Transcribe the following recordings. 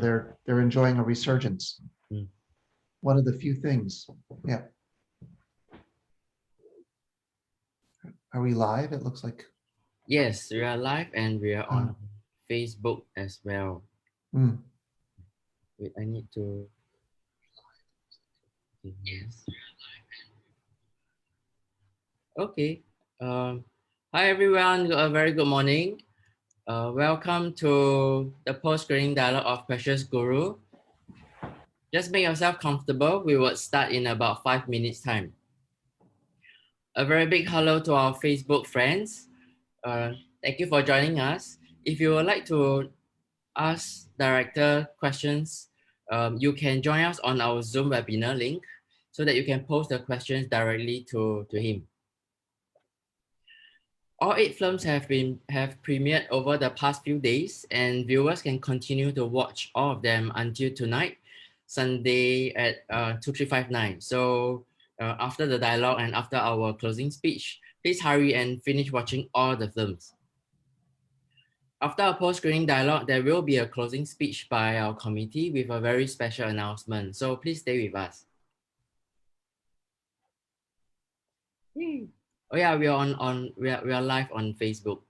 they're enjoying a resurgence. One of the few things. Yeah. Are we live? It looks like. Yes, we are live and we are on Facebook as well. Wait, I need to. Yes. Okay. Hi everyone. A very good morning. Welcome to the post-screening dialogue of Precious Guru. Just make yourself comfortable. We will start in about 5 minutes time. A very big hello to our Facebook friends. Thank you for joining us. If you would like to ask director questions, you can join us on our Zoom webinar link so that you can post the questions directly to him. All 8 films have premiered over the past few days, and viewers can continue to watch all of them until tonight, Sunday at 2359. So after the dialogue and after our closing speech, please hurry and finish watching all the films. After our post-screening dialogue, there will be a closing speech by our committee with a very special announcement. So please stay with us. Yay. Oh yeah, we are live on Facebook.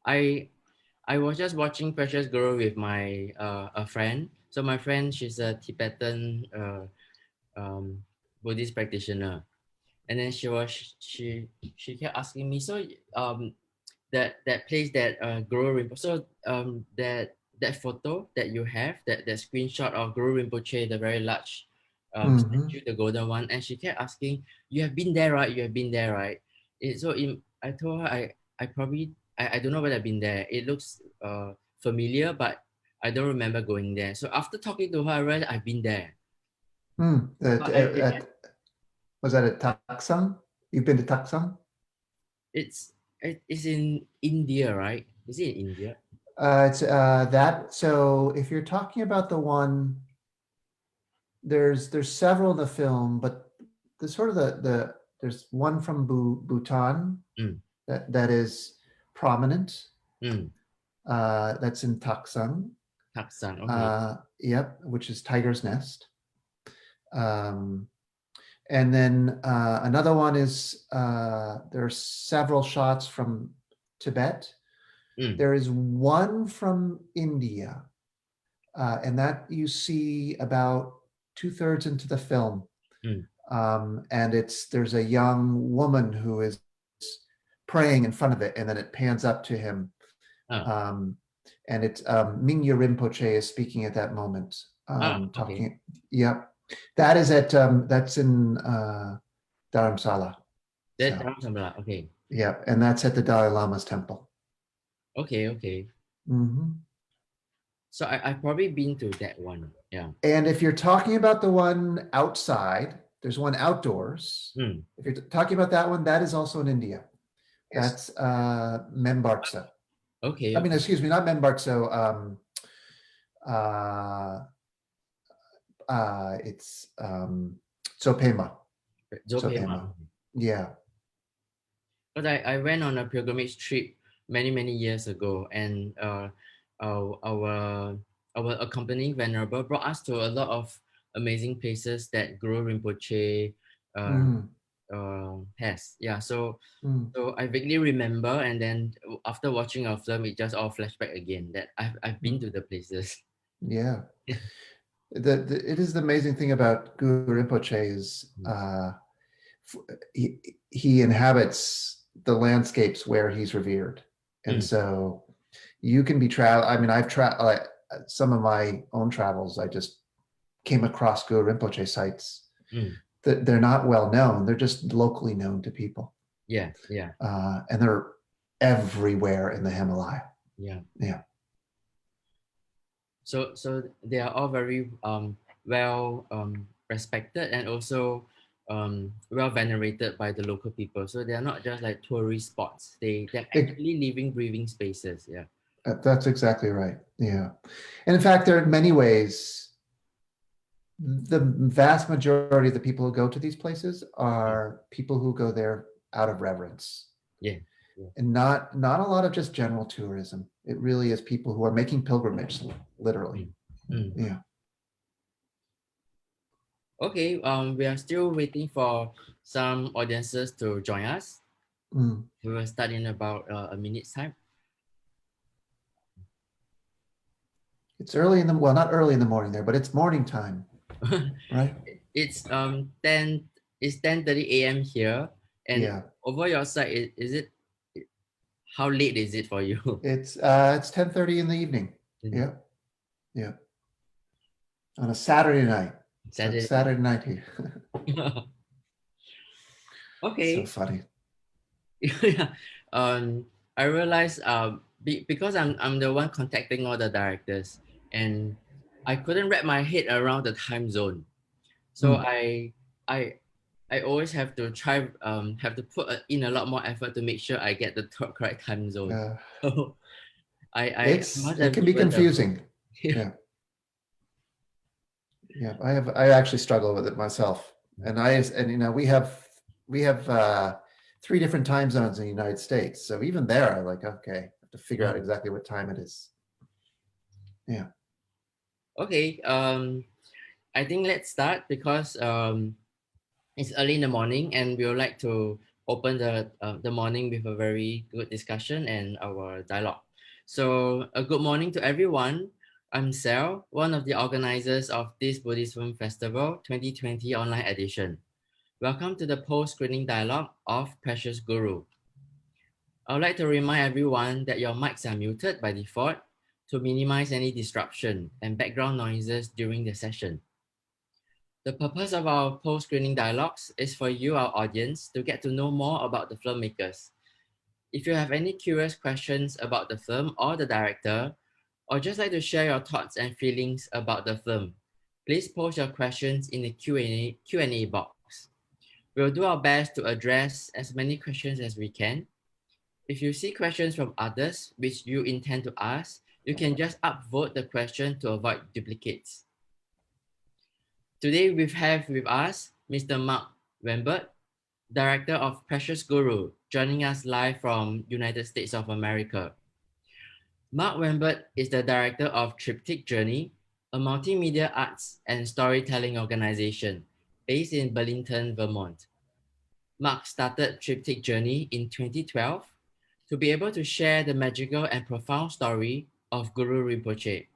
I was just watching Precious Guru with my a friend. So my friend, she's a Tibetan Buddhist practitioner, and then she kept asking me, so that place that Guru Rinpoche, so that photo that you have, that screenshot of Guru Rinpoche, the very large statue, the golden one, and she kept asking, you have been there, right? You have been there, right? I told her I probably I don't know whether I've been there. It looks familiar, but I don't remember going there. So after talking to her, I realized I've been there. Was that at Taksang? You've been to Taksang? It's in India, right? Is it in India? It's that. So if you're talking about the one, there's several in the film, but the sort of there's one from Bhutan that is prominent. That's in Taksang. Taksang, okay. Yep, which is Tiger's Nest. And then another one is there are several shots from Tibet. There is one from India, and that you see about 2/3 into the film. And there's a young woman who is praying in front of it, and then it pans up to him. And it's Mingya Rinpoche is speaking at that moment, talking. Okay. Yep. That is that's in Dharamsala. Dharamsala, okay. Yeah, and that's at the Dalai Lama's temple. Okay. So I've probably been to that one, yeah. And if you're talking about the one outside, there's one outdoors. If you're talking about that one, that is also in India. Yes. That's Membarkso. Okay. I mean, excuse me, not Membarkso. It's Zopema. Zopema. Yeah. But I went on a pilgrimage trip many years ago, and our accompanying venerable brought us to a lot of amazing places that Guru Rinpoche has. Yeah. So I vaguely remember, and then after watching our film, it just all flashed back again that I've been to the places. Yeah. It is the amazing thing about Guru Rinpoche is he inhabits the landscapes where he's revered. And so you can be I mean, I've traveled some of my own travels. I just came across Guru Rinpoche sites that they're not well known. They're just locally known to people. Yeah. And they're everywhere in the Himalaya. Yeah. So they are all very well respected and also well venerated by the local people. So they are not just like tourist spots. They're actually living, breathing spaces. Yeah. That's exactly right. Yeah. And in fact, there are many ways The vast majority of the people who go to these places are people who go there out of reverence. Yeah. And not a lot of just general tourism. It really is people who are making pilgrimage, literally. Yeah. Okay, we are still waiting for some audiences to join us. We will start in about a minute's time. It's early in the, well, not early in the morning there, but it's morning time, right? It's 10:30 a.m. here, and Yeah. over your side, is it, how late is it for you? It's 10:30 in the evening. Yeah. Yeah. On a Saturday night. So it's Saturday night here. Okay. So funny. Yeah. I realized because I'm the one contacting all the directors, and I couldn't wrap my head around the time zone. So I always have to try have to put in a lot more effort to make sure I get the correct time zone. So I must It have can be given confusing. Yeah. Yeah, I actually struggle with it myself. And you know, we have 3 different time zones in the United States. So even there, I like, okay, I have to figure out exactly what time it is. Yeah. Okay. I think let's start because it's early in the morning, and we would like to open the morning with a very good discussion and our dialogue. So a good morning to everyone. I'm Sel, one of the organizers of THIS Buddhist Film Festival 2020 online edition. Welcome to the post-screening dialogue of Precious Guru. I would like to remind everyone that your mics are muted by default to minimize any disruption and background noises during the session. The purpose of our post-screening dialogues is for you, our audience, to get to know more about the filmmakers. If you have any curious questions about the film or the director, or just like to share your thoughts and feelings about the film, please post your questions in the Q&A box. We'll do our best to address as many questions as we can. If you see questions from others which you intend to ask, you can just upvote the question to avoid duplicates. Today we have with us Mr. Marc Wennberg, Director of Precious Guru, joining us live from United States of America. Marc Wennberg is the director of THIS Journey, a multimedia arts and storytelling organization based in Burlington, Vermont. Marc started THIS Journey in 2012 to be able to share the magical and profound story of Guru Rinpoche.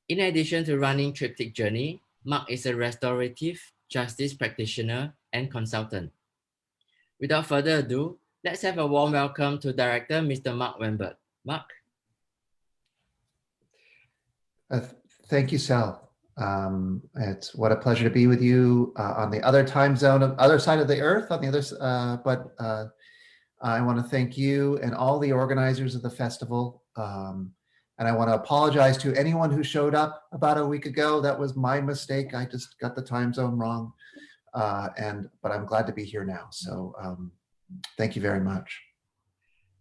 In addition to running THIS Journey, Marc is a restorative justice practitioner and consultant. Without further ado, let's have a warm welcome to Director Mr. Marc Wennberg. Marc? Thank you, Sal. It's what a pleasure to be with you on the other time zone, other side of the earth, on the other. But I want to thank you and all the organizers of the festival. And I want to apologize to anyone who showed up about a week ago. That was my mistake. I just got the time zone wrong. But I'm glad to be here now. So thank you very much.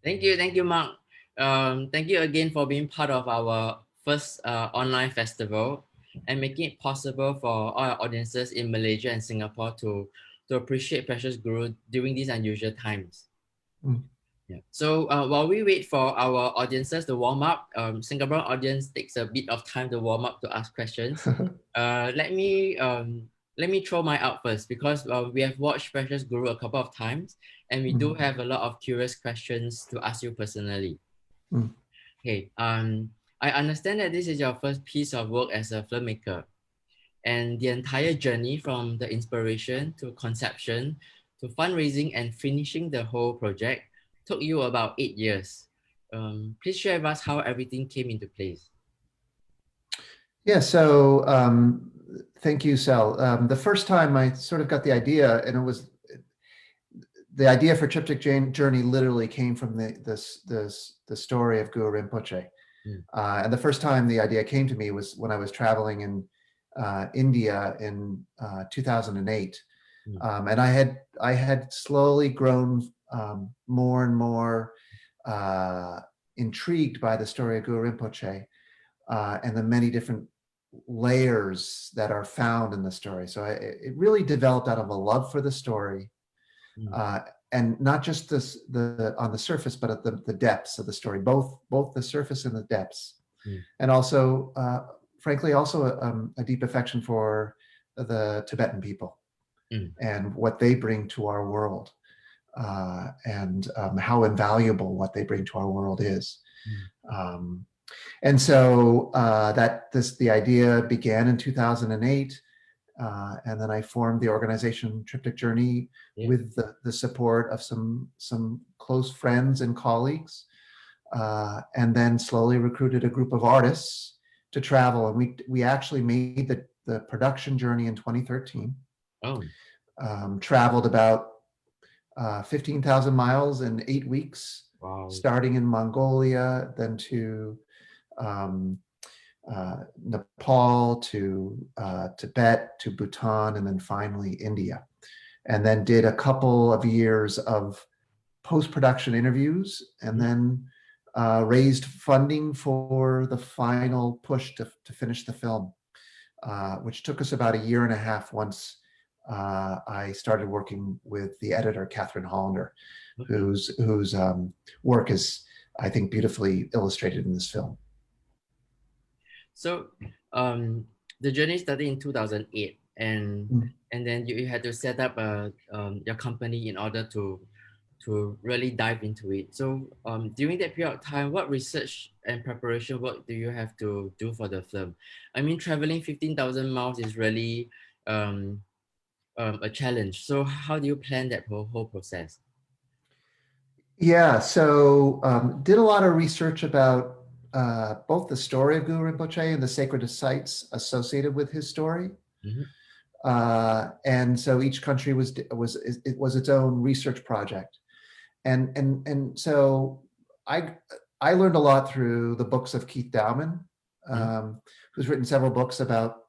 Thank you, Marc. Thank you again for being part of our first online festival and making it possible for all our audiences in Malaysia and Singapore to appreciate Precious Guru during these unusual times. Yeah. So while we wait for our audiences to warm up, Singapore audience takes a bit of time to warm up to ask questions. Let me throw mine out first because we have watched Precious Guru a couple of times, and we do have a lot of curious questions to ask you personally. Okay. I understand that this is your first piece of work as a filmmaker, and the entire journey from the inspiration to conception to fundraising and finishing the whole project took you about 8 years. Please share with us how everything came into place. Yeah, so thank you, Sal. The first time I sort of got the idea, and it was the idea for THIS Journey literally came from the story of Guru Rinpoche. And the first time the idea came to me was when I was traveling in India in 2008. And I had slowly grown more and more intrigued by the story of Guru Rinpoche and the many different layers that are found in the story. So it really developed out of a love for the story, and not just the on the surface, but at the depths of the story, both the surface and the depths, and also, frankly, also a deep affection for the Tibetan people and what they bring to our world, and how invaluable what they bring to our world is. And so the idea began in 2008, and then I formed the organization Triptych Journey with the support of some close friends and colleagues, and then slowly recruited a group of artists to travel. And we actually made the production journey in 2013. Traveled about 15,000 miles in 8 weeks, starting in Mongolia, then to Nepal, to Tibet, to Bhutan, and then finally India. And then did a couple of years of post-production interviews, and then raised funding for the final push to finish the film, which took us about 1.5 years once I started working with the editor, Catherine Hollander, whose work is, I think, beautifully illustrated in this film. So the journey started in 2008, and then you had to set up your company in order to really dive into it. So during that period of time, what research and preparation work do you have to do for the film? I mean, traveling 15,000 miles is really a challenge. So how do you plan that whole process? Yeah, so did a lot of research about both the story of Guru Rinpoche and the sacred sites associated with his story. And so each country was its own research project. And so I learned a lot through the books of Keith Dowman, who's written several books about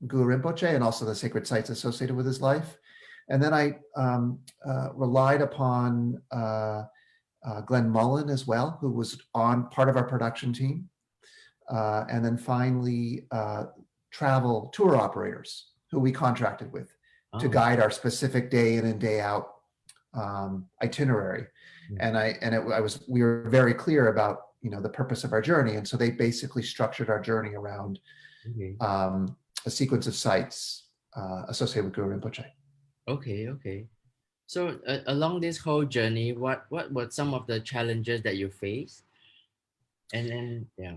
Guru Rinpoche and also the sacred sites associated with his life. And then I relied upon Glenn Mullen as well, who was on part of our production team. And then finally, travel tour operators who we contracted with to guide our specific day in and day out itinerary. And we were very clear about, the purpose of our journey. And so they basically structured our journey around a sequence of sites associated with Guru Rinpoche. Okay. So along this whole journey, what were some of the challenges that you faced? And then, yeah.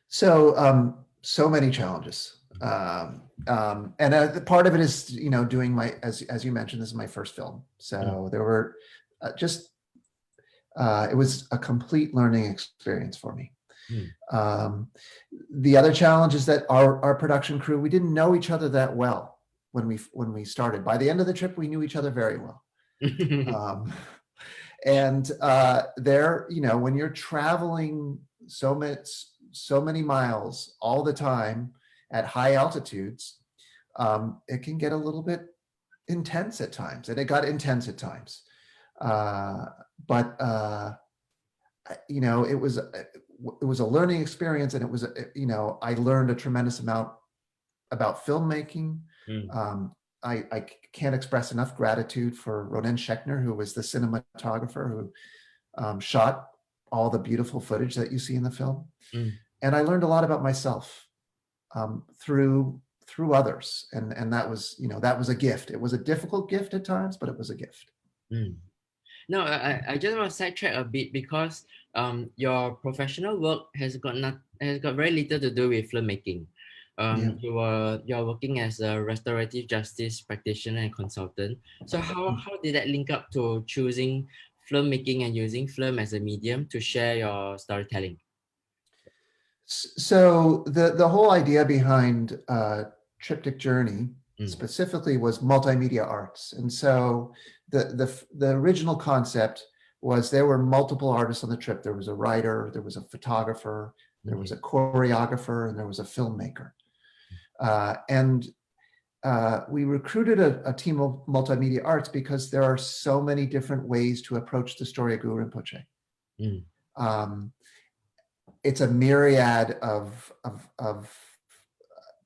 So many challenges. And part of it is, doing my, as you mentioned, this is my first film. So there were it was a complete learning experience for me. The other challenge is that our production crew, we didn't know each other that well when we started. By the end of the trip, we knew each other very well. And there, when you're traveling so many miles all the time at high altitudes, it can get a little bit intense at times, and it got intense at times. But it was a learning experience, and it was, I learned a tremendous amount about filmmaking. I can't express enough gratitude for Ronen Schechner, who was the cinematographer who shot all the beautiful footage that you see in the film. And I learned a lot about myself through others, and that was a gift. It was a difficult gift at times, but it was a gift. No, I just want to sidetrack a bit, because your professional work has got very little to do with filmmaking. You're working as a restorative justice practitioner and consultant. So how did that link up to choosing filmmaking and using film as a medium to share your storytelling? So the whole idea behind Triptych Journey specifically was multimedia arts. And so the original concept was there were multiple artists on the trip. There was a writer, there was a photographer, there was a choreographer, and there was a filmmaker. And we recruited a team of multimedia arts because there are so many different ways to approach the story of Guru Rinpoche. It's a myriad of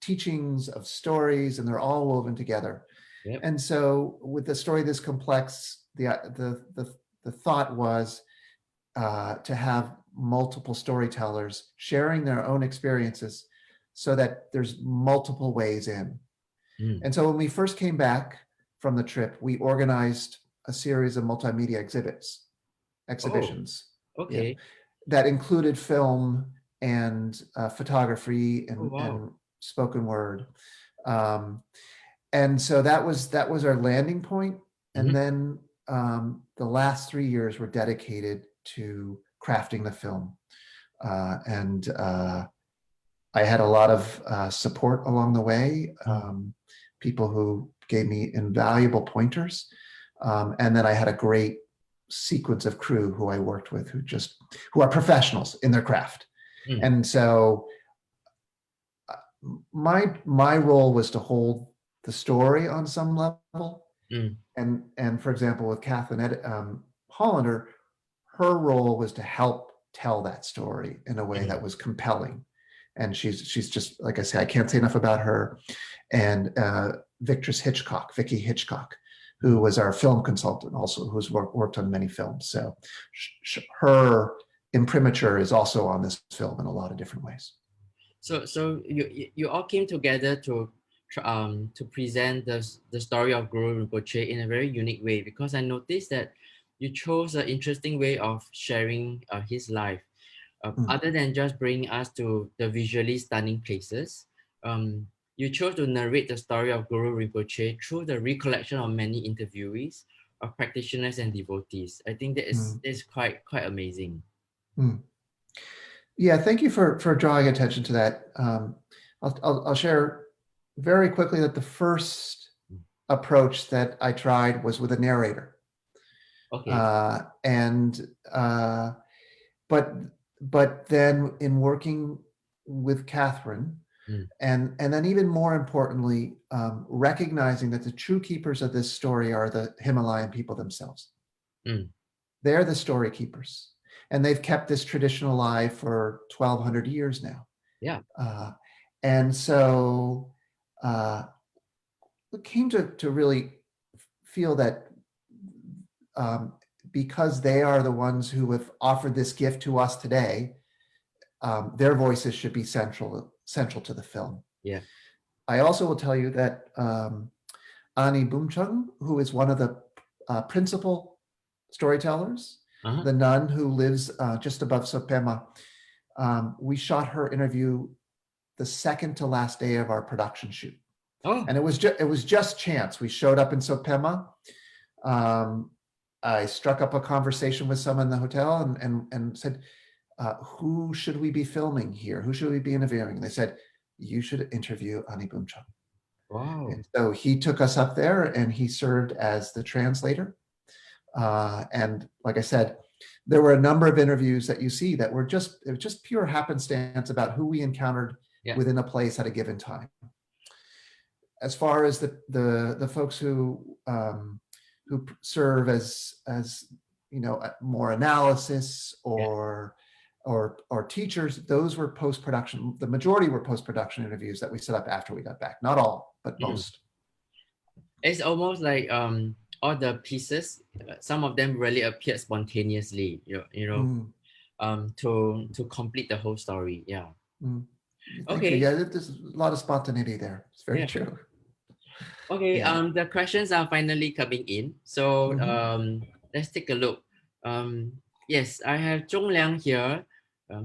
teachings, of stories, and they're all woven together. Yep. And so with the story this complex, the thought was to have multiple storytellers sharing their own experiences so that there's multiple ways in. And so when we first came back from the trip, we organized a series of multimedia exhibitions. Okay. That included film and photography and, and spoken word. And so that was our landing point. And then the last 3 years were dedicated to crafting the film. And I had a lot of support along the way, people who gave me invaluable pointers. And then I had a great sequence of crew who I worked with who are professionals in their craft. And so my role was to hold the story on some level. And for example, with Kathleen Hollander, her role was to help tell that story in a way that was compelling. And she's just, like I say, I can't say enough about her. And Vicky Hitchcock, who was our film consultant also, who's worked on many films. So her imprimatur is also on this film in a lot of different ways. So you all came together to present the story of Guru Rinpoche in a very unique way, because I noticed that you chose an interesting way of sharing his life. Other than just bringing us to the visually stunning places, you chose to narrate the story of Guru Rinpoche through the recollection of many interviewees, of practitioners and devotees. I think that is quite amazing. Yeah, thank you for drawing attention to that. I'll share very quickly that the first approach that I tried was with a narrator. Okay. But then in working with Catherine, and then even more importantly, recognizing that the true keepers of this story are the Himalayan people themselves. They're the story keepers. And they've kept this tradition alive for 1,200 years now. Yeah. And so we came to really feel that because they are the ones who have offered this gift to us today, their voices should be central to the film. Yeah. I also will tell you that Ani Bumchung, who is one of the principal storytellers, the nun who lives just above Sopema, we shot her interview the second to last day of our production shoot. And it was just chance. We showed up in Sopema. I struck up a conversation with someone in the hotel and said, who should we be filming here? Who should we be interviewing? And they said, you should interview Ani Bumchung. Wow. And so he took us up there and he served as the translator. And like I said, there were a number of interviews that you see that were it was just pure happenstance about who we encountered within a place at a given time. As far as the folks who serve as more analysis or teachers, those were post-production. The majority were post-production interviews that we set up after we got back. Not all, but most. It's almost like all the pieces, some of them really appeared spontaneously, to complete the whole story. Yeah. Thank you. Yeah, there's a lot of spontaneity there. It's very true. Okay, the questions are finally coming in. So let's take a look. Yes, I have Zhong Liang here.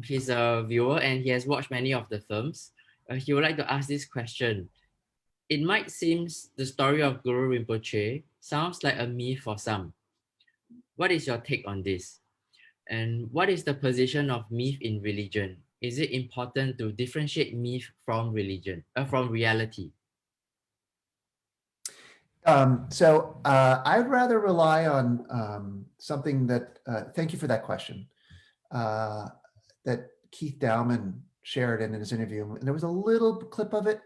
He's a viewer and he has watched many of the films. He would like to ask this question. It might seem the story of Guru Rinpoche sounds like a myth for some. What is your take on this? And what is the position of myth in religion? Is it important to differentiate myth from from reality? So I'd rather rely on something that, thank you for that question, that Keith Dowman shared in his interview. And there was a little clip of it,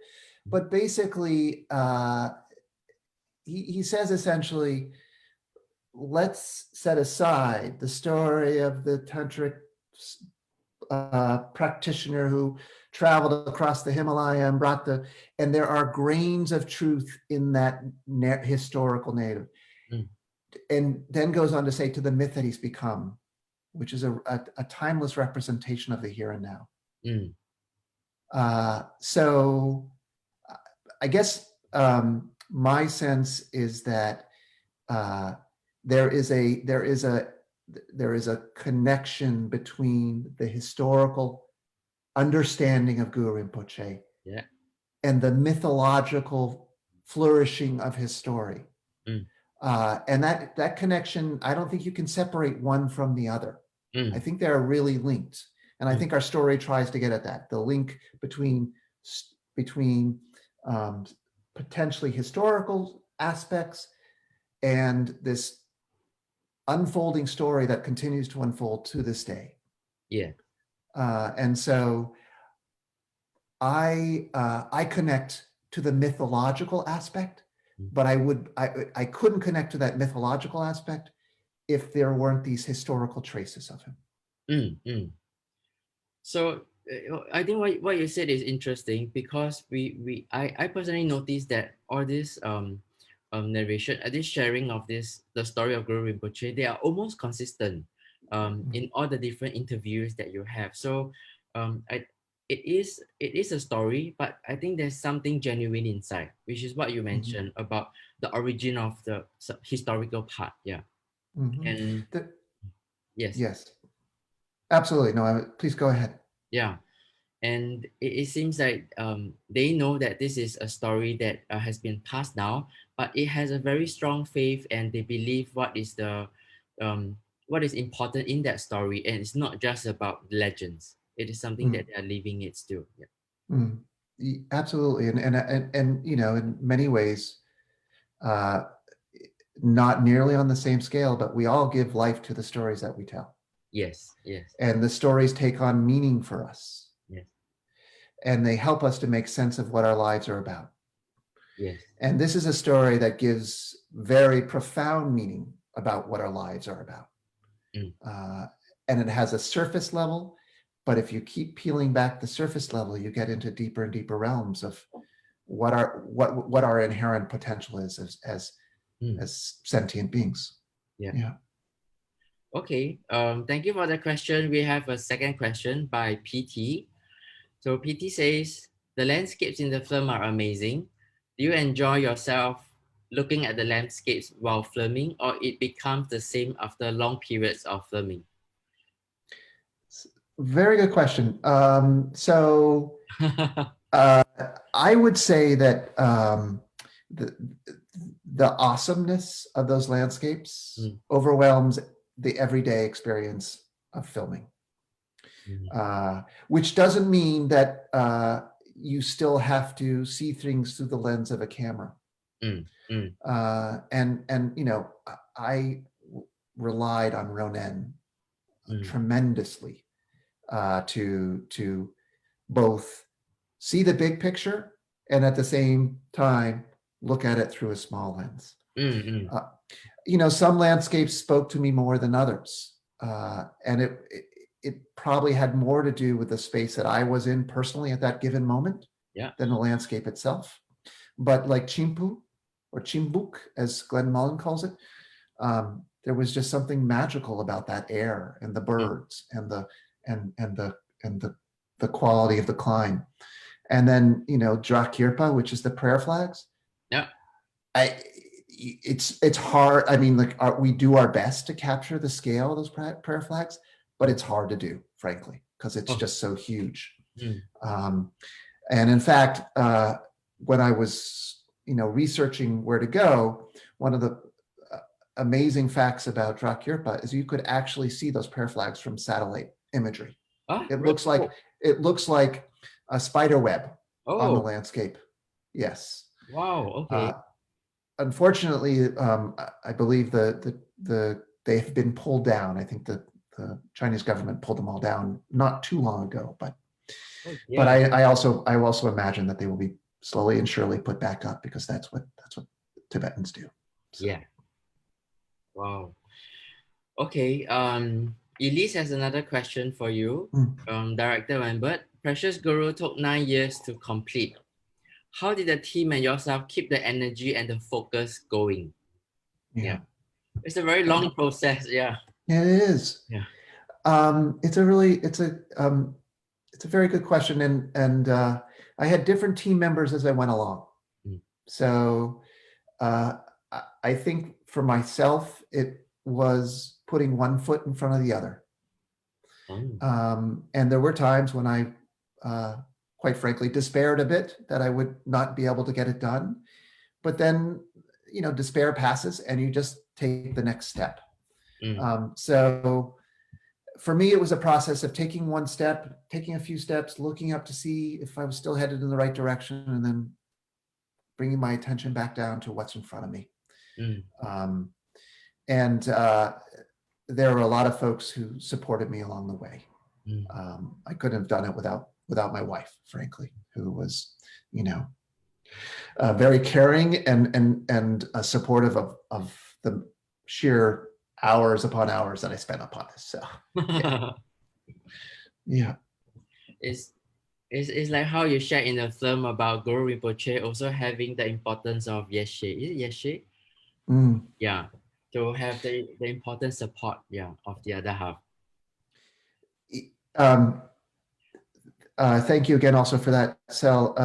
but basically he says essentially, let's set aside the story of the tantric practitioner who traveled across the Himalaya and and there are grains of truth in that historical narrative. And then goes on to say, to the myth that he's become, which is a timeless representation of the here and now. So I guess my sense is that there is a connection between the historical understanding of Guru Rinpoche and the mythological flourishing of his story. And that connection, I don't think you can separate one from the other. I think they're really linked. And I think our story tries to get at that, the link between potentially historical aspects and this unfolding story that continues to unfold to this day. And so I connect to the mythological aspect, but I couldn't connect to that mythological aspect if there weren't these historical traces of him. So I think what you said is interesting, because I personally noticed that all this narration, this sharing of the story of Guru Rinpoche, they are almost consistent in all the different interviews that you have. So it is a story, but I think there's something genuine inside, which is what you mentioned about the origin of the historical part. And yes, absolutely. No, please go ahead. And it seems like they know that this is a story that has been passed down, but it has a very strong faith, and they believe what is important in that story, and it's not just about legends. It is something that they are living it still. Absolutely, and in many ways, not nearly on the same scale, but we all give life to the stories that we tell. Yes. And the stories take on meaning for us. And they help us to make sense of what our lives are about. And this is a story that gives very profound meaning about what our lives are about. And it has a surface level, but if you keep peeling back the surface level, you get into deeper and deeper realms of what our inherent potential is as sentient beings. Okay. Thank you for the question. We have a second question by PT. So PT says, the landscapes in the film are amazing. Do you enjoy yourself looking at the landscapes while filming, or it becomes the same after long periods of filming? Very good question. So I would say that the awesomeness of those landscapes overwhelms the everyday experience of filming. Which doesn't mean that you still have to see things through the lens of a camera. And I relied on Ronen tremendously to both see the big picture and at the same time look at it through a small lens. Some landscapes spoke to me more than others, and it probably had more to do with the space that I was in personally at that given moment than the landscape itself. But like Chimpu, or Chimbuk, as Glenn Mullen calls it, there was just something magical about that air and the birds and the quality of the climb. And then Drakirpa, which is the prayer flags. It's hard. I mean, we do our best to capture the scale of those prayer flags, but it's hard to do, frankly, because it's just so huge. And in fact, when I was, researching where to go, one of the amazing facts about Drakirpa is you could actually see those prayer flags from satellite imagery. It looks like a spider web on the landscape. Yes. Wow. Okay. Unfortunately, I believe they've been pulled down. I think the Chinese government pulled them all down not too long ago, but I also imagine that they will be slowly and surely put back up, because that's what Tibetans do. So. Wow. Okay. Elise has another question for you, Director Wennberg. Precious Guru took 9 years to complete. How did the team and yourself keep the energy and the focus going? Yeah. It's a very long process. Yeah. It is. Yeah. It's a very good question. And I had different team members as I went along. So I think for myself, it was putting one foot in front of the other. And there were times when I, quite frankly, despaired a bit that I would not be able to get it done. But then, despair passes and you just take the next step. So for me, it was a process of taking one step, taking a few steps, looking up to see if I was still headed in the right direction, and then bringing my attention back down to what's in front of me. And there were a lot of folks who supported me along the way. I couldn't have done it without my wife, frankly, who was, very caring and supportive of the sheer hours upon hours that I spent upon this. So yeah. It's like how you shared in the film about Guru Rinpoche also having the importance of Yeshe. Is it Yeshe? Yeah. To have the important support, of the other half. Thank you again also for that, Sel.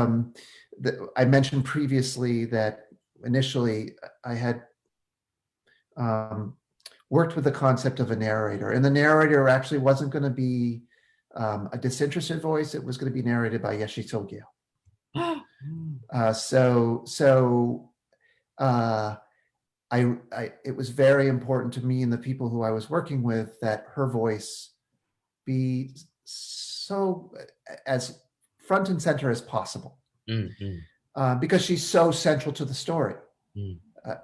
I mentioned previously that initially I had worked with the concept of a narrator, and the narrator actually wasn't going to be a disinterested voice. It was going to be narrated by Yeshe Tsogyal. It was very important to me and the people who I was working with that her voice be so as front and center as possible, because she's so central to the story.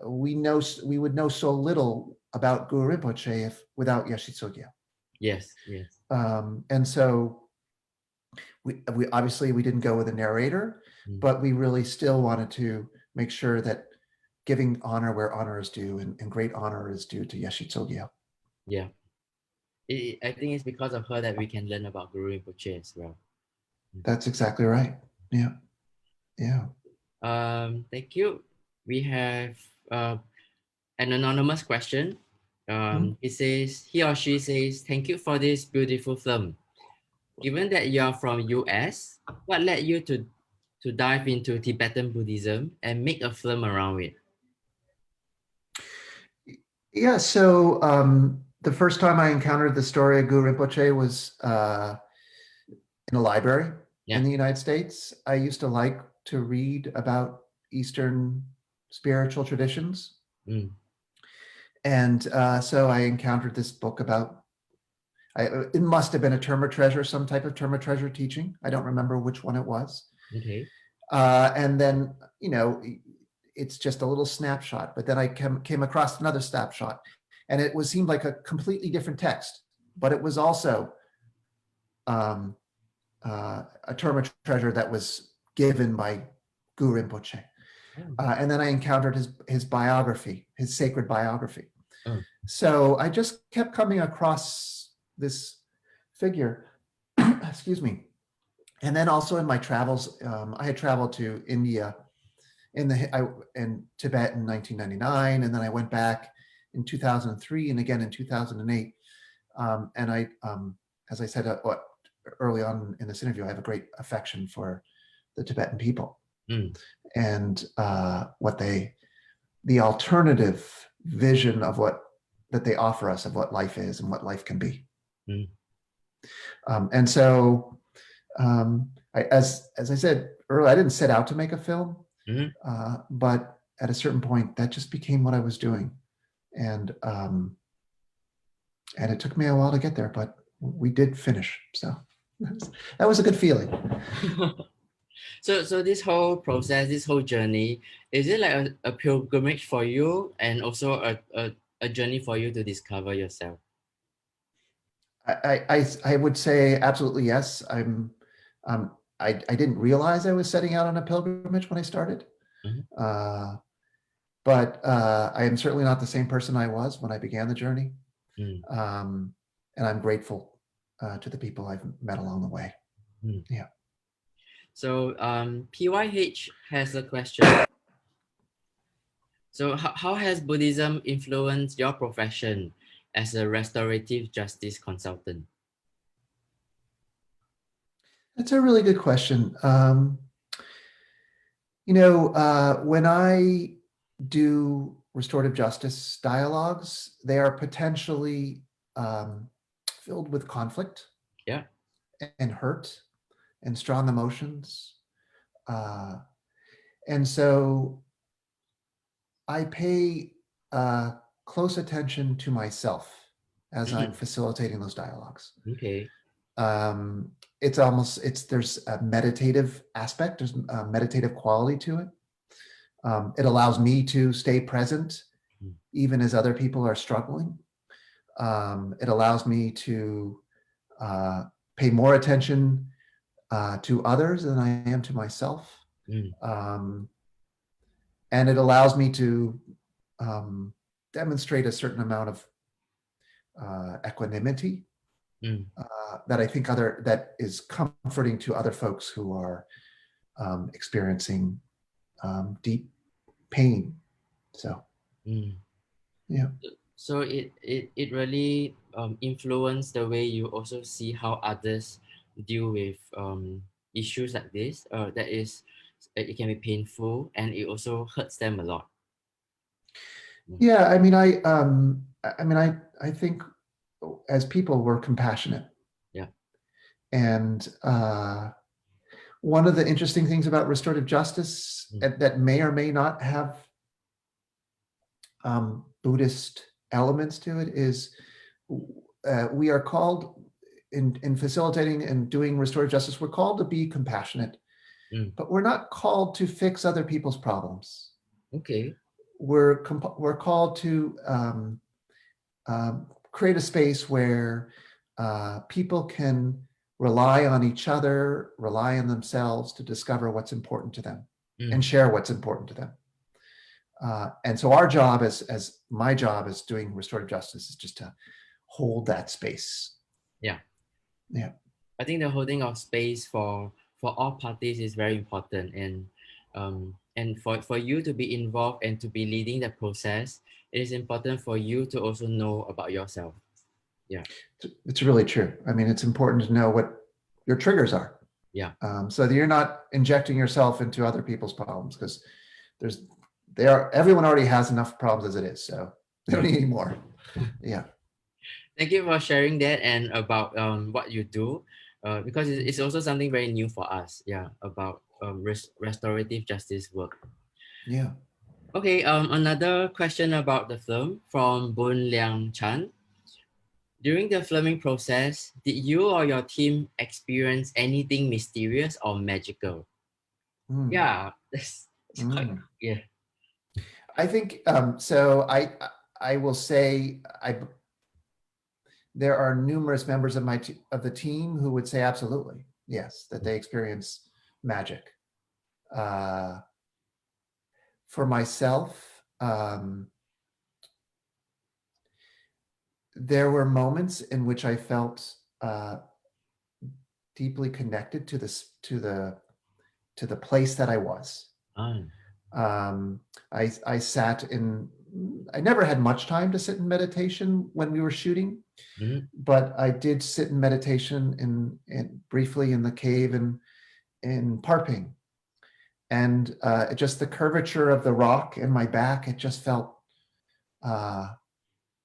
We would know so little about Guru Rinpoche without Yeshe Tsogyal. Yes. And so we obviously we didn't go with a narrator, but we really still wanted to make sure that giving honor where honor is due, and great honor is due to Yeshe Tsogyal. Yeah. I think it's because of her that we can learn about Guru Rinpoche as well. That's exactly right. Yeah. Thank you. We have an anonymous question. He or she says, "Thank you for this beautiful film. Given that you are from US, what led you to dive into Tibetan Buddhism and make a film around it?" Yeah, so the first time I encountered the story of Guru Rinpoche was in a library in the United States. I used to like to read about Eastern spiritual traditions. And so I encountered this book about, it must have been a Terma Treasure, some type of Terma Treasure teaching. I don't remember which one it was. Okay. And then, it's just a little snapshot, but then I came across another snapshot, and it seemed like a completely different text, but it was also a Terma Treasure that was given by Guru Rinpoche. And then I encountered his biography, his sacred biography. So I just kept coming across this figure, excuse me. And then also in my travels, I had traveled to India in Tibet in 1999, and then I went back in 2003 and again in 2008. And I, as I said early on in this interview, I have a great affection for the Tibetan people. And the alternative vision of that they offer us of what life is and what life can be. And so, as I said earlier, I didn't set out to make a film, but at a certain point, that just became what I was doing, and it took me a while to get there, but we did finish. So that was a good feeling. So this whole process, this whole journey, is it like a pilgrimage for you, and also a journey for you to discover yourself? I would say absolutely yes. I didn't realize I was setting out on a pilgrimage when I started, but I am certainly not the same person I was when I began the journey, and I'm grateful to the people I've met along the way. Mm. Yeah. So PYH has a question. So how has Buddhism influenced your profession as a restorative justice consultant? That's a really good question. When I do restorative justice dialogues, they are potentially filled with conflict, Yeah. and hurt and strong emotions. And so I pay close attention to myself as I'm facilitating those dialogues. Okay. There's a meditative aspect, there's a meditative quality to it. It allows me to stay present even as other people are struggling. It allows me to pay more attention to others than I am to myself. And it allows me to demonstrate a certain amount of equanimity that I think that is comforting to other folks who are experiencing deep pain. So, yeah. So it really influenced the way you also see how others deal with issues like this. That is, it can be painful and it also hurts them a lot. Yeah, I think as people we're compassionate. Yeah. And one of the interesting things about restorative justice that may or may not have Buddhist elements to it is we are called in facilitating and doing restorative justice, we're called to be compassionate, but we're not called to fix other people's problems. Okay. We're called to create a space where people can rely on each other, rely on themselves to discover what's important to them and share what's important to them. And so our job as my job as doing restorative justice is just to hold that space. Yeah. Yeah. I think the holding of space for all parties is very important, and for you to be involved and to be leading the process, it is important for you to also know about yourself. Yeah. It's really true. I mean, it's important to know what your triggers are. Yeah. So that you're not injecting yourself into other people's problems, because everyone already has enough problems as it is, so they don't need any more. Yeah. Thank you for sharing that and about what you do, because it's also something very new for us. Yeah, about restorative justice work. Yeah. Okay. Another question about the film from Boon Liang Chan. During the filming process, did you or your team experience anything mysterious or magical? Yeah, that's quite, yeah. I think so. I will say there are numerous members of of the team who would say absolutely yes, that they experience magic. For myself, there were moments in which I felt deeply connected to the place that I was. I sat in. I never had much time to sit in meditation when we were shooting, but I did sit in meditation briefly in the cave in Parping, and just the curvature of the rock in my back, it just felt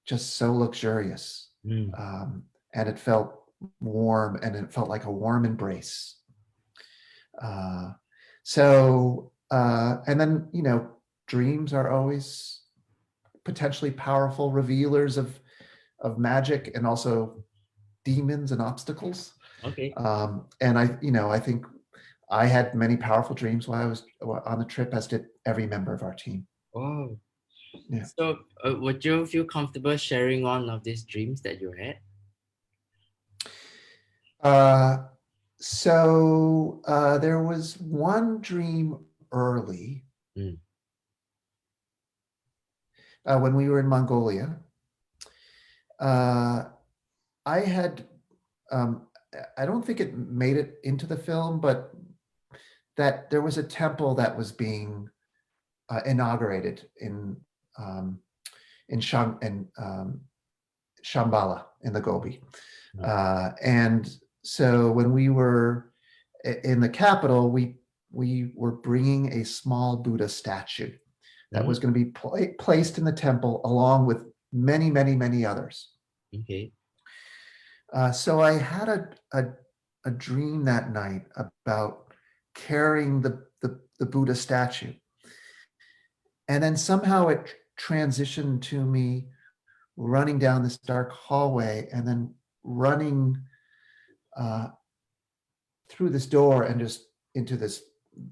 just so luxurious, and it felt warm, and it felt like a warm embrace. And then dreams are always potentially powerful revealers of magic, and also demons and obstacles. Okay. And I think I had many powerful dreams while I was on the trip, as did every member of our team. Oh. Yeah. So would you feel comfortable sharing one of these dreams that you had? So there was one dream early when we were in Mongolia. I had I don't think it made it into the film, but that there was a temple that was being inaugurated in Shambhala in the Gobi. And so when we were in the capital, we were bringing a small Buddha statue that was going to be placed in the temple along with many, many, many others. Okay. So I had a dream that night about carrying the Buddha statue. And then somehow it transitioned to me running down this dark hallway and then running through this door and just into this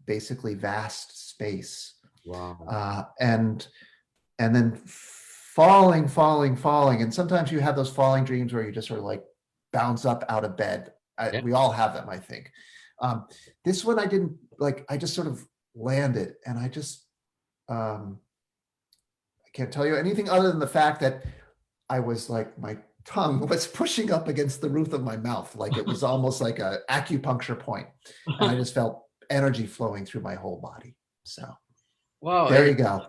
basically vast space. Wow. And then falling. And sometimes you have those falling dreams where you just sort of like bounce up out of bed. We all have them, I think. This one I didn't like, I just sort of landed and I just, I can't tell you anything other than the fact that I was like, my tongue was pushing up against the roof of my mouth. Like it was almost like an acupuncture point. And I just felt energy flowing through my whole body. So wow, there you go.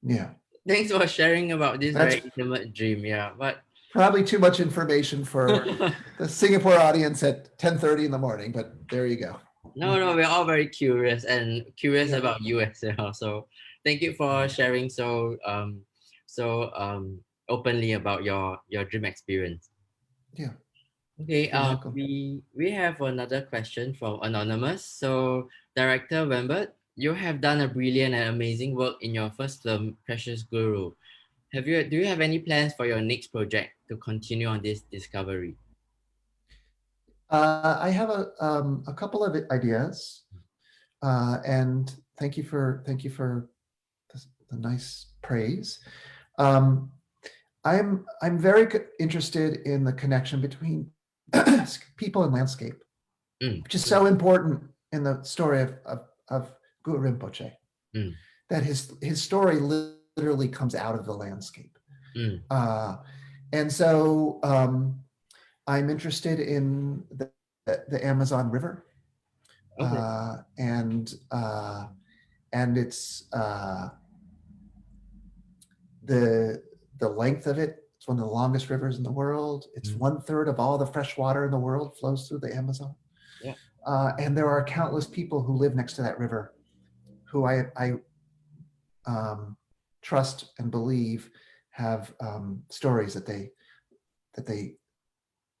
Yeah. Thanks for sharing about this very intimate dream. Yeah, but probably too much information for the Singapore audience at 10:30 in the morning, but there you go. No, we're all very curious about you as well. So thank you for sharing so openly about your dream experience. Yeah. Okay. We have another question from Anonymous. So Director Wennberg, you have done a brilliant and amazing work in your first film, Precious Guru. Do you have any plans for your next project to continue on this discovery? I have a couple of ideas, and thank you for the nice praise. I'm very interested in the connection between people and landscape, which is so important in the story of Guru Rinpoche. That his story literally comes out of the landscape, and so I'm interested in the Amazon River, and it's the length of it. It's one of the longest rivers in the world. It's 1/3 of all the fresh water in the world flows through the Amazon. Yeah. And there are countless people who live next to that river, who I trust and believe have stories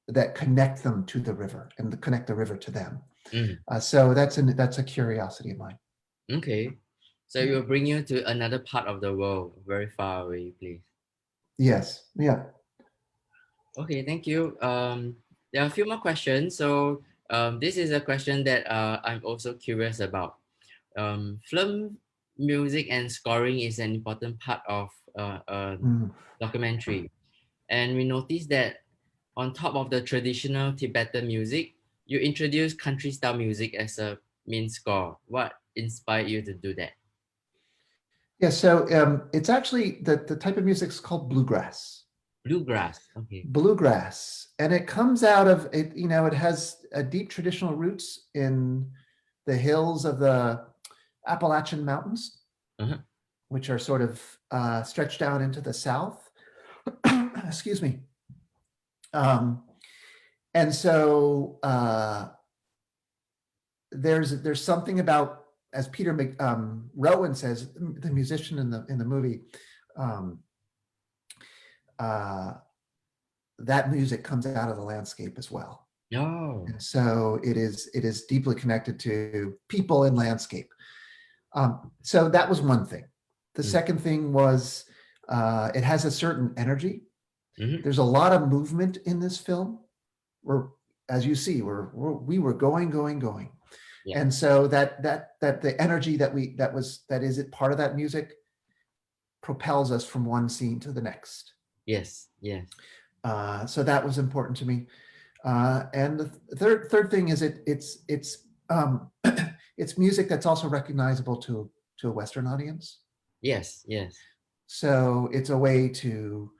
that connect them to the river and connect the river to them. So that's a curiosity of mine. Okay. So it will bring you to another part of the world, very far away, please. Yes. Yeah. Okay, thank you. There are a few more questions. So this is a question that I'm also curious about. Film music and scoring is an important part of a documentary. And we noticed that on top of the traditional Tibetan music, you introduce country-style music as a main score. What inspired you to do that? Yeah, so it's actually the type of music is called bluegrass. Bluegrass, okay. Bluegrass, and it comes out of it. You know, it has a deep traditional roots in the hills of the Appalachian Mountains, which are sort of stretched down into the south. Excuse me. And so there's something about, as Peter Rowan says, the musician in the movie, that music comes out of the landscape as well. Oh. And so it is deeply connected to people and landscape. So that was one thing. The second thing was it has a certain energy. There's a lot of movement in this film. As you see, we were going. Yeah. And so that the energy that is it part of that music propels us from one scene to the next. Yes. So that was important to me. And the third thing is it's music that's also recognizable to a Western audience. Yes. So it's a way to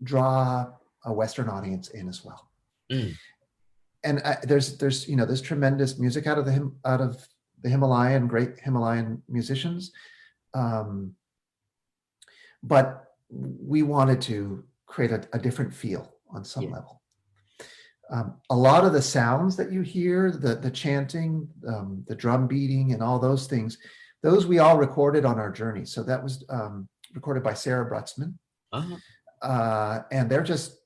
draw a Western audience in as well. there's there's tremendous music out of the Himalayan, great Himalayan musicians, but we wanted to create a different feel on some level. A lot of the sounds that you hear, the chanting, the drum beating, and all those things, those we all recorded on our journey. So that was recorded by Sarah Brutzman, and they're just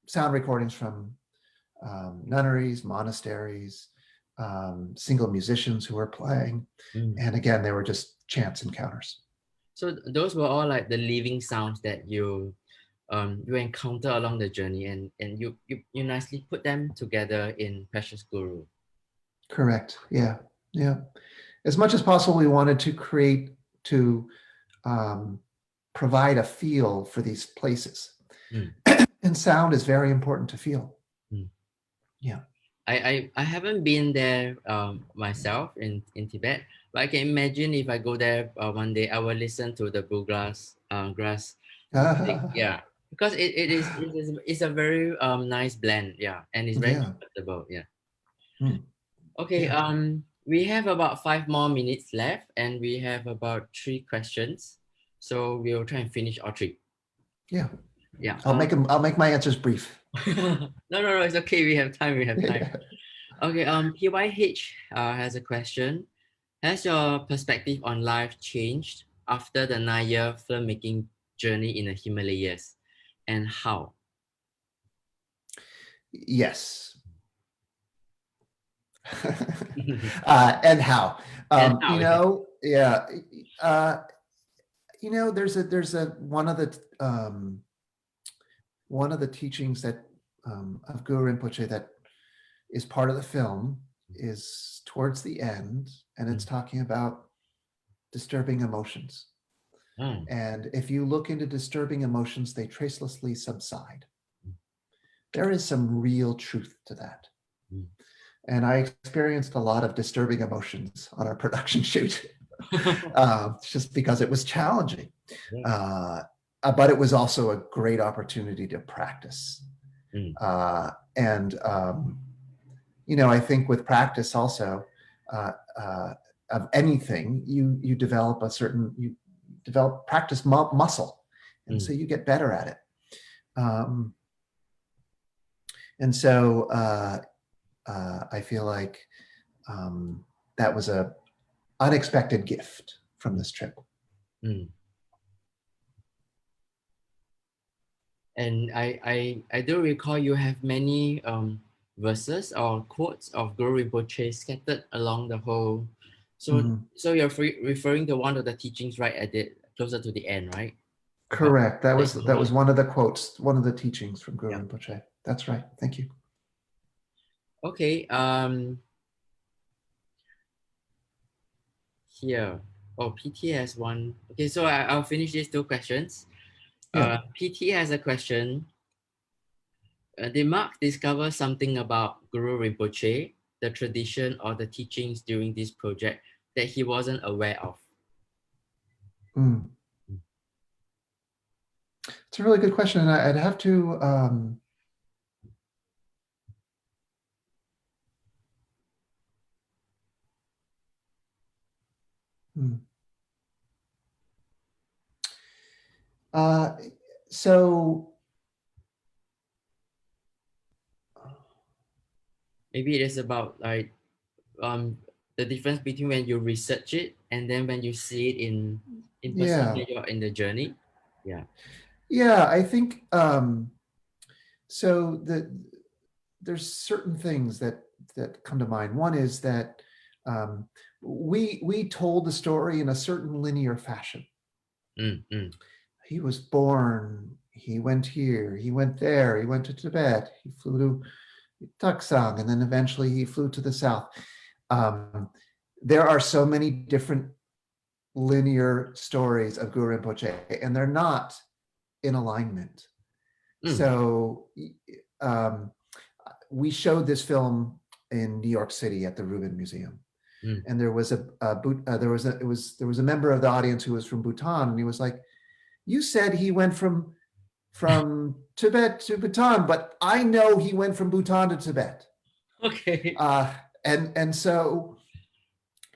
sound recordings from nunneries, monasteries, single musicians who were playing, and again, they were just chants encounters. So those were all like the living sounds that you encounter along the journey, and you nicely put them together in Precious Guru. Correct. Yeah. As much as possible, we wanted to provide a feel for these places, and sound is very important to feel. Yeah. I haven't been there myself in Tibet, but I can imagine if I go there one day, I will listen to the bluegrass grass. Yeah, because it's a very nice blend. Yeah, and it's very comfortable. Yeah. Okay. We have about 5 more minutes left, and we have about 3 questions, so we'll try and finish all 3. Yeah. I'll make my answers brief. No, it's okay. We have time. Okay. PYH has a question. Has your perspective on life changed after the 9-year filmmaking journey in the Himalayas, and how? Yes. And how? There's one of the teachings that of Guru Rinpoche that is part of the film is towards the end, and it's talking about disturbing emotions. And if you look into disturbing emotions, they tracelessly subside. There is some real truth to that. And I experienced a lot of disturbing emotions on our production shoot, just because it was challenging. But it was also a great opportunity to practice. I think with practice also of anything, you develop practice muscle, and so you get better at it. And so I feel like that was a unexpected gift from this trip. And I do recall you have many verses or quotes of Guru Rinpoche scattered along the whole. So you're referring to one of the teachings right at the closer to the end, right? Correct. That was one of the quotes, one of the teachings from Guru Rinpoche. That's right. Thank you. Okay. Here. PT has one. Okay, so I'll finish these 2 questions. PT has a question. Did Marc discover something about Guru Rinpoche, the tradition or the teachings during this project that he wasn't aware of? It's a really good question, and I'd have to so maybe it is about like the difference between when you research it and then when you see it in person when you're in the journey. I think so there's certain things that come to mind. One is that we told the story in a certain linear fashion. He was born, he went here, he went there, he went to Tibet, he flew to Tuksang, and then eventually he flew to the south. There are so many different linear stories of Guru Rinpoche, and they're not in alignment. So we showed this film in New York City at the Rubin Museum, and there was a member of the audience who was from Bhutan, and he was like, "You said he went from from Tibet to Bhutan, but I know he went from Bhutan to Tibet. Okay. And so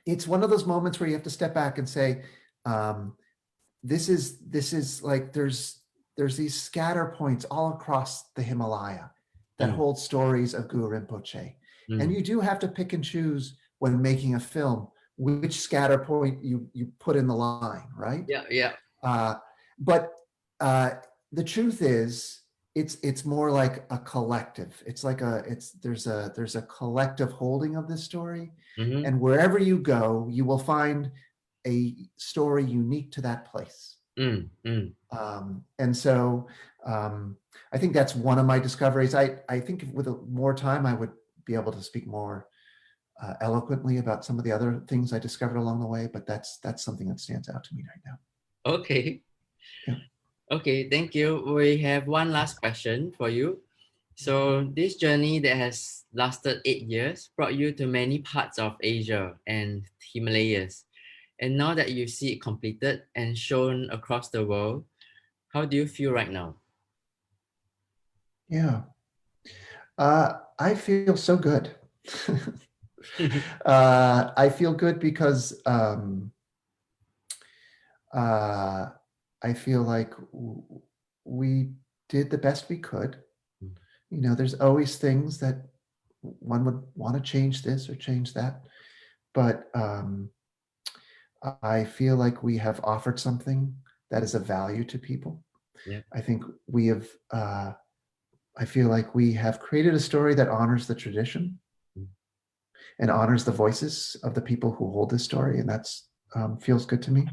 it's one of those moments where you have to step back and say, this is like there's these scatter points all across the Himalaya that hold stories of Guru Rinpoche. And you do have to pick and choose when making a film which scatter point you put in the line, right? Yeah. But the truth is, it's more like a collective. It's like there's a collective holding of this story, and wherever you go, you will find a story unique to that place. And so I think that's one of my discoveries. I think with more time, I would be able to speak more eloquently about some of the other things I discovered along the way, but that's something that stands out to me right now. Okay. Yeah. Okay, thank you. We have one last question for you. So this journey that has lasted 8 years brought you to many parts of Asia and Himalayas. And now that you see it completed and shown across the world, how do you feel right now? Yeah. I feel so good. I feel good because I feel like we did the best we could. You know, there's always things that one would want to change this or change that, but I feel like we have offered something that is of value to people. Yeah. I think we have. I feel like we have created a story that honors the tradition and honors the voices of the people who hold this story, and that's feels good to me.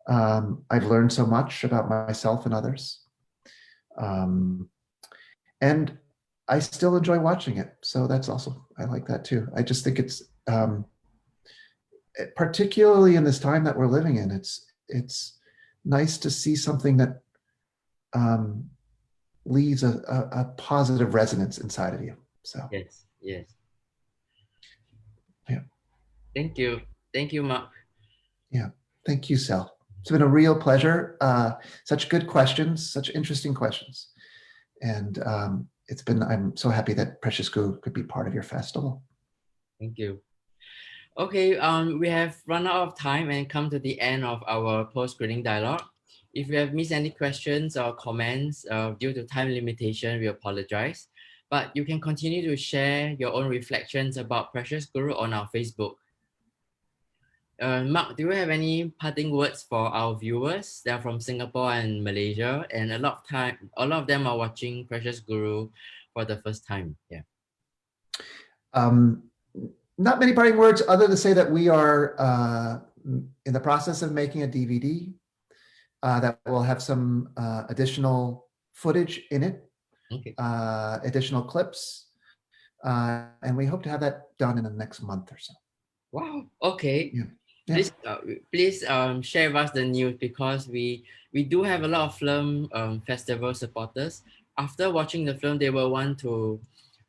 I've learned so much about myself and others, and I still enjoy watching it. So that's also, I like that too. I just think it's particularly in this time that we're living in. It's nice to see something that leaves a positive resonance inside of you. So yes. yeah. Thank you, Mark. Yeah, thank you, Sel. It's been a real pleasure. Such good questions, such interesting questions. And I'm so happy that Precious Guru could be part of your festival. Thank you. Okay, we have run out of time and come to the end of our post-screening dialogue. If you have missed any questions or comments due to time limitation, we apologize. But you can continue to share your own reflections about Precious Guru on our Facebook. Mark, do you have any parting words for our viewers? They're from Singapore and Malaysia, and a lot of them are watching Precious Guru for the first time. Yeah. Not many parting words other than say that we are in the process of making a DVD that will have some additional footage in it, Okay. additional clips, and we hope to have that done in the next month or so. Wow. Okay. Yeah. Yeah. Please share with us the news, because we do have a lot of film festival supporters. After watching the film, they will want to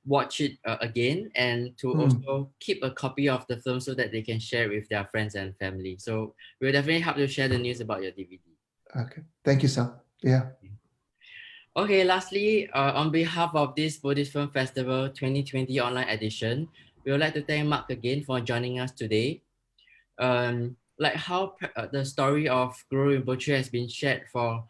watch it again and to also keep a copy of the film so that they can share it with their friends and family. So we'll definitely help to share the news about your DVD. Okay. Thank you, Sal. Yeah. Okay, lastly, on behalf of this Buddhist Film Festival 2020 online edition, we would like to thank Mark again for joining us today. Like how the story of Guru Rinpoche has been shared for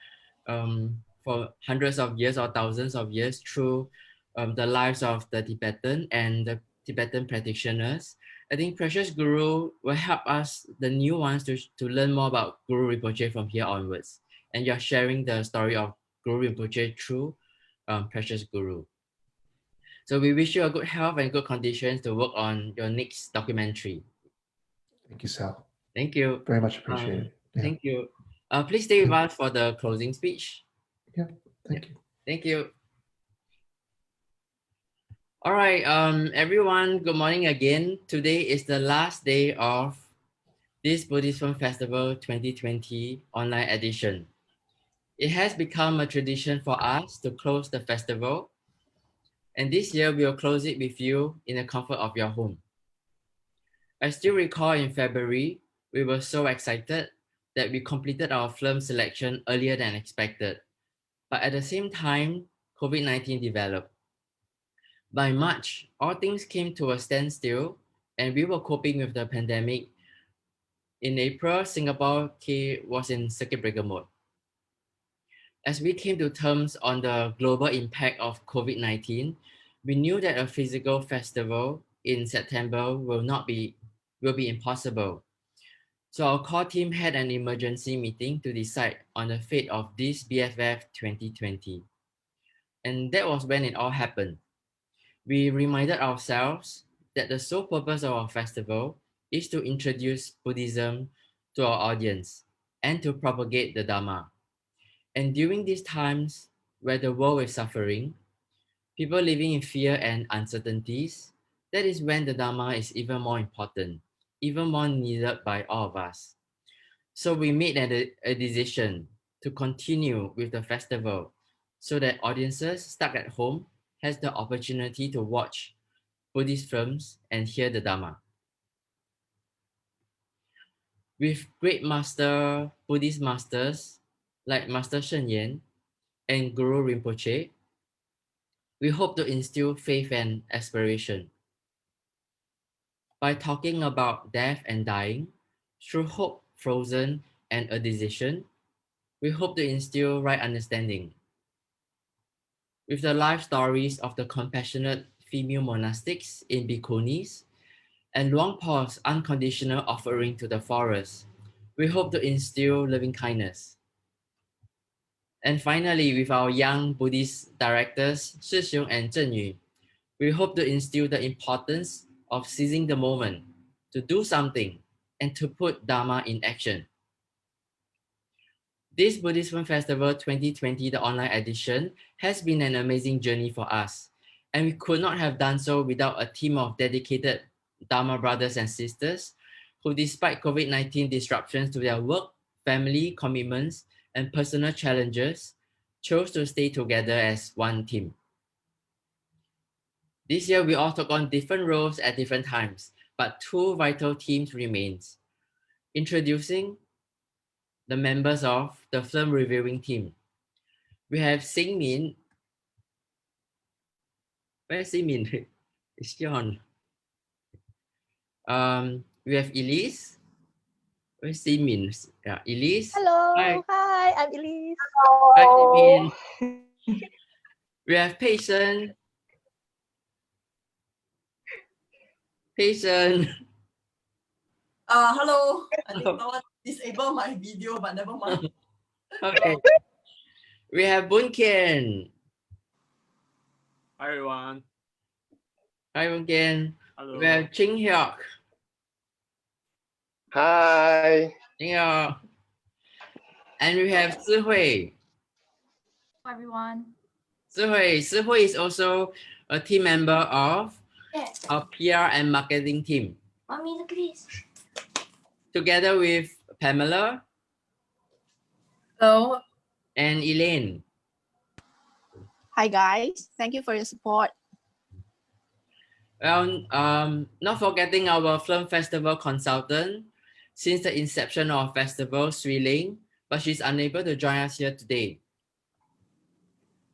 hundreds of years or thousands of years through the lives of the Tibetan and the Tibetan practitioners. I think Precious Guru will help us, the new ones, to learn more about Guru Rinpoche from here onwards. And you're sharing the story of Guru Rinpoche through Precious Guru. So we wish you a good health and good conditions to work on your next documentary. Thank you, Sal. Thank you. Very much appreciated. Yeah. Thank you. Please stay with us for the closing speech. Yeah, thank you. Thank you. All right, everyone, good morning again. Today is the last day of this Buddhist Film Festival 2020 online edition. It has become a tradition for us to close the festival, and this year we'll close it with you in the comfort of your home. I still recall in February, we were so excited that we completed our film selection earlier than expected. But at the same time, COVID-19 developed. By March, all things came to a standstill and we were coping with the pandemic. In April, Singapore was in circuit breaker mode. As we came to terms on the global impact of COVID-19, we knew that a physical festival in September will be impossible. So our core team had an emergency meeting to decide on the fate of this BFF 2020. And that was when it all happened. We reminded ourselves that the sole purpose of our festival is to introduce Buddhism to our audience and to propagate the Dharma. And during these times where the world is suffering, people living in fear and uncertainties, that is when the Dharma is even more important, even more needed by all of us. So we made a decision to continue with the festival so that audiences stuck at home has the opportunity to watch Buddhist films and hear the Dharma. With great Buddhist masters like Master Shen Yan and Guru Rinpoche, we hope to instill faith and aspiration. By talking about death and dying, through hope frozen and a decision, we hope to instill right understanding. With the life stories of the compassionate female monastics in Bhikkhunis and Luang Por's unconditional offering to the forest, we hope to instill loving kindness. And finally, with our young Buddhist directors, Shi Xiong and Zhen Yu, we hope to instill the importance of seizing the moment to do something and to put Dharma in action. This Buddhist Film Festival 2020, the online edition, has been an amazing journey for us, and we could not have done so without a team of dedicated Dharma brothers and sisters who, despite COVID-19 disruptions to their work, family commitments, and personal challenges, chose to stay together as one team. This year, we all took on different roles at different times, but two vital teams remain. Introducing the members of the film reviewing team. We have Sing Min. Where's Sing Min? It's John. We have Elise. Where's Sing Min? Yeah, Elise. Hello. Hi, I'm Elise. Hi, Sing Min. We have Patient. Patient. Hello. I think someone disabled my video, but never mind. Okay. We have Boon Kian. Hi everyone. Hi, Boon Kian. Hello. We have Ching Hyuk. Hi. Ching Hyuk. And we have Si Hui. Hi everyone. Si Hui is also a team member of our PR and marketing team. Mommy, look at this. Together with Pamela. Hello. And Elaine. Hi guys. Thank you for your support. Well, not forgetting our film festival consultant since the inception of festival, Sui Ling, but she's unable to join us here today.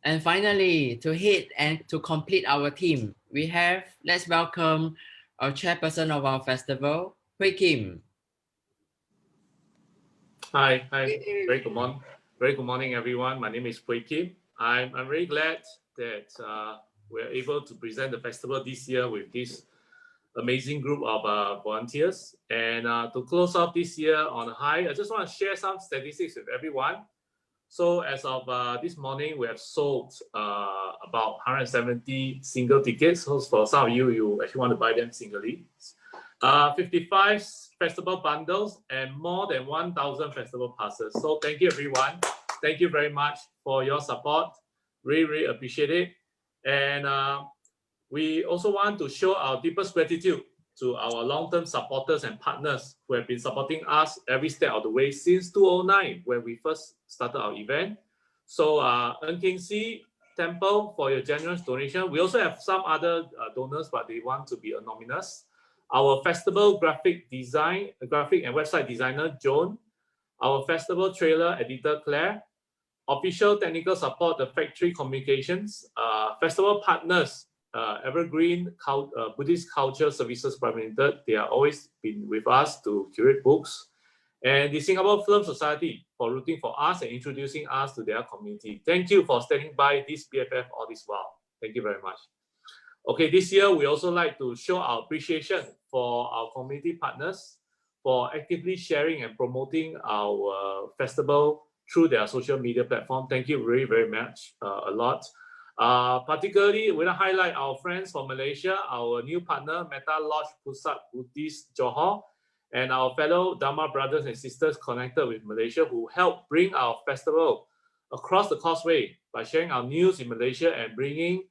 And finally, to hit and to complete our team, let's welcome our chairperson of our festival, Hui Kim. Hi. Very good morning, everyone. My name is Hui Kim. I'm very glad that we're able to present the festival this year with this amazing group of volunteers. And to close off this year on a high, I just want to share some statistics with everyone. So as of this morning, we have sold about 170 single tickets. So for some of you actually want to buy them singly. 55 festival bundles and more than 1,000 festival passes. So thank you, everyone. Thank you very much for your support. Really appreciate it. And we also want to show our deepest gratitude to our long-term supporters and partners who have been supporting us every step of the way since 2009 when we first started our event. So NKC Temple for your generous donation. We also have some other donors, but they want to be anonymous. Our festival graphic and website designer, Joan. Our festival trailer editor, Claire. official technical support, the factory communications, festival partners, Evergreen Buddhist Culture Services Private Limited. They are always been with us to curate books, and the Singapore Film Society for rooting for us and introducing us to their community. Thank you for standing by this BFF all this while. Thank you very much. Okay, this year we also like to show our appreciation for our community partners for actively sharing and promoting our festival through their social media platform. Thank you very, very much, a lot. Particularly, we want to highlight our friends from Malaysia, our new partner, Metta Lodge Pusat Buddhist Johor, and our fellow Dharma brothers and sisters connected with Malaysia who help bring our festival across the causeway by sharing our news in Malaysia and bringing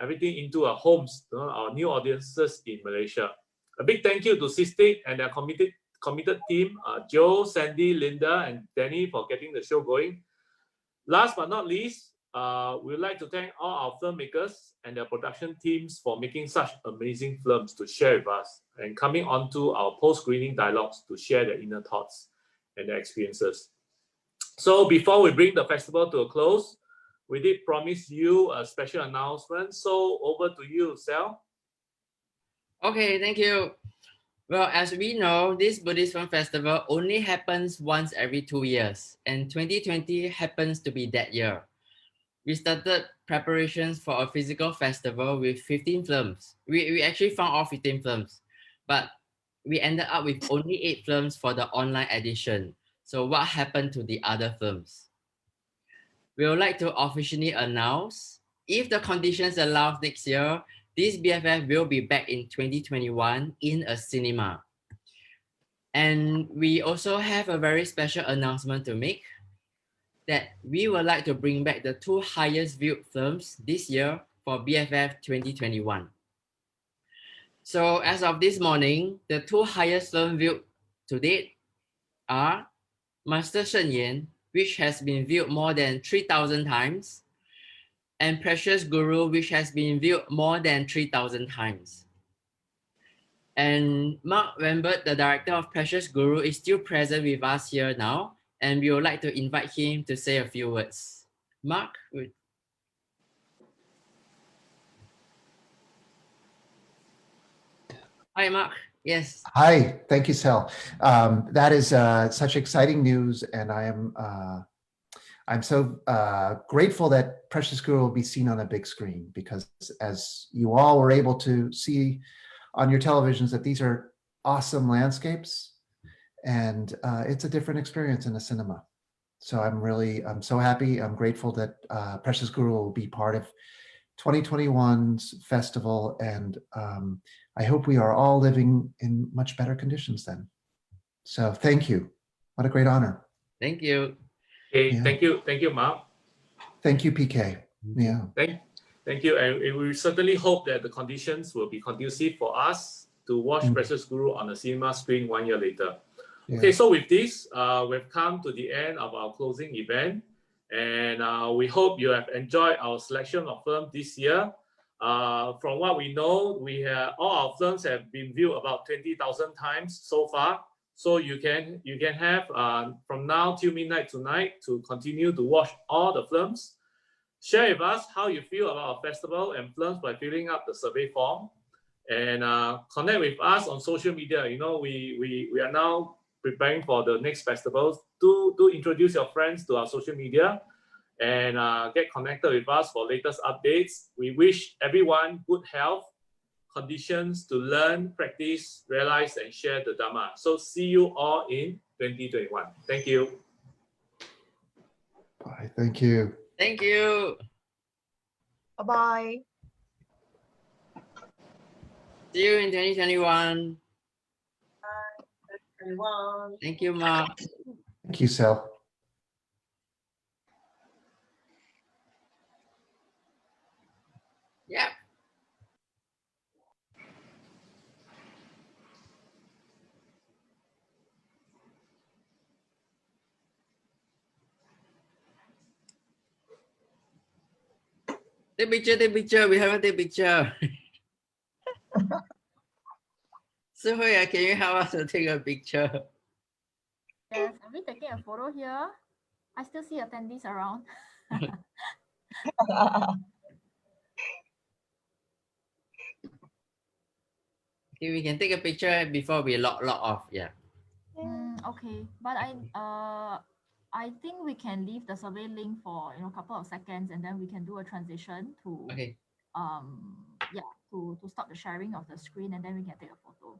everything into our homes, our new audiences in Malaysia. A big thank you to Sistik and their committed team, Joe, Sandy, Linda, and Danny for getting the show going. Last but not least, we would like to thank all our filmmakers and their production teams for making such amazing films to share with us and coming onto our post-screening dialogues to share their inner thoughts and their experiences. So before we bring the festival to a close, we did promise you a special announcement. So over to you, Sal. Okay, thank you. Well, as we know, this Buddhist Film Festival only happens once every 2 years, and 2020 happens to be that year. We started preparations for a physical festival with 15 films. We actually found all 15 films, but we ended up with only 8 films for the online edition. So what happened to the other films? We would like to officially announce, if the conditions allow next year, this BFF will be back in 2021 in a cinema. And we also have a very special announcement to make, that we would like to bring back the 2 highest viewed films this year for BFF 2021. So as of this morning, the 2 highest films viewed to date are Master Shen Yan, which has been viewed more than 3,000 times, and Precious Guru, which has been viewed more than 3,000 times. And Marc Wennberg, the director of Precious Guru, is still present with us here now, and we would like to invite him to say a few words. Marc? Hi, Marc. Yes. Hi, thank you, Sel. That is such exciting news, and I'm so grateful that Precious Guru will be seen on a big screen, because as you all were able to see on your televisions, that these are awesome landscapes, and it's a different experience in a cinema. So I'm so happy. I'm grateful that Precious Guru will be part of 2021's festival, and I hope we are all living in much better conditions then. So thank you. What a great honor. Thank you. Okay, Yeah. thank you, Marc. Thank you, PK. Yeah. Thank you, and we certainly hope that the conditions will be conducive for us to watch Precious Guru on a cinema screen 1 year later. Yeah. Okay, so with this, we've come to the end of our closing event, and we hope you have enjoyed our selection of films this year. From what we know, all our films have been viewed about 20,000 times so far. So you can have from now till midnight tonight to continue to watch all the films. Share with us how you feel about our festival and films by filling up the survey form, and connect with us on social media. You know, we are now preparing for the next festivals. Do introduce your friends to our social media and get connected with us for latest updates. We wish everyone good health, conditions to learn, practice, realize, and share the Dharma. So see you all in 2021. Thank you. Bye. Thank you. Thank you. Bye-bye. See you in 2021. Everyone. Thank you, Marc. Thank you, Sel. Yeah. Take picture. We haven't taken picture. Suhoya, can you help us to take a picture? Yes, are we taking a photo here? I still see attendees around. Okay, we can take a picture before we log off. Yeah. Okay, but I think we can leave the survey link for a couple of seconds, and then we can do a transition to Okay. yeah, to stop the sharing of the screen, and then we can take a photo.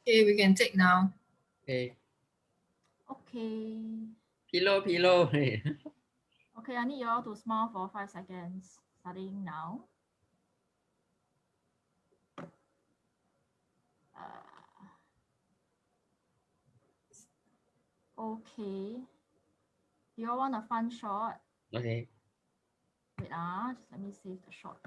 Okay, we can take now. Okay. Okay. Pillow. Okay, I need you all to smile for 5 seconds, starting now. Okay. Do you all want a fun shot? Okay. Wait, just let me save the shot.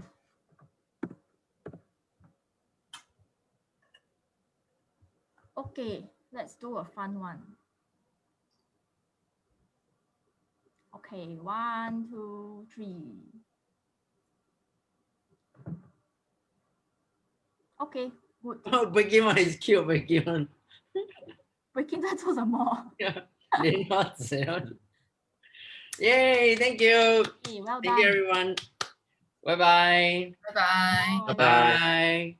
Okay, let's do a fun one. Okay, 1, 2, 3. Okay, good. Oh, breaking one is cute. Breaking one. Breaking 在做什么? Yeah. Yay! Thank you. Okay, well Thank you, done. everyone. Bye bye. Bye bye. Bye-bye. Bye.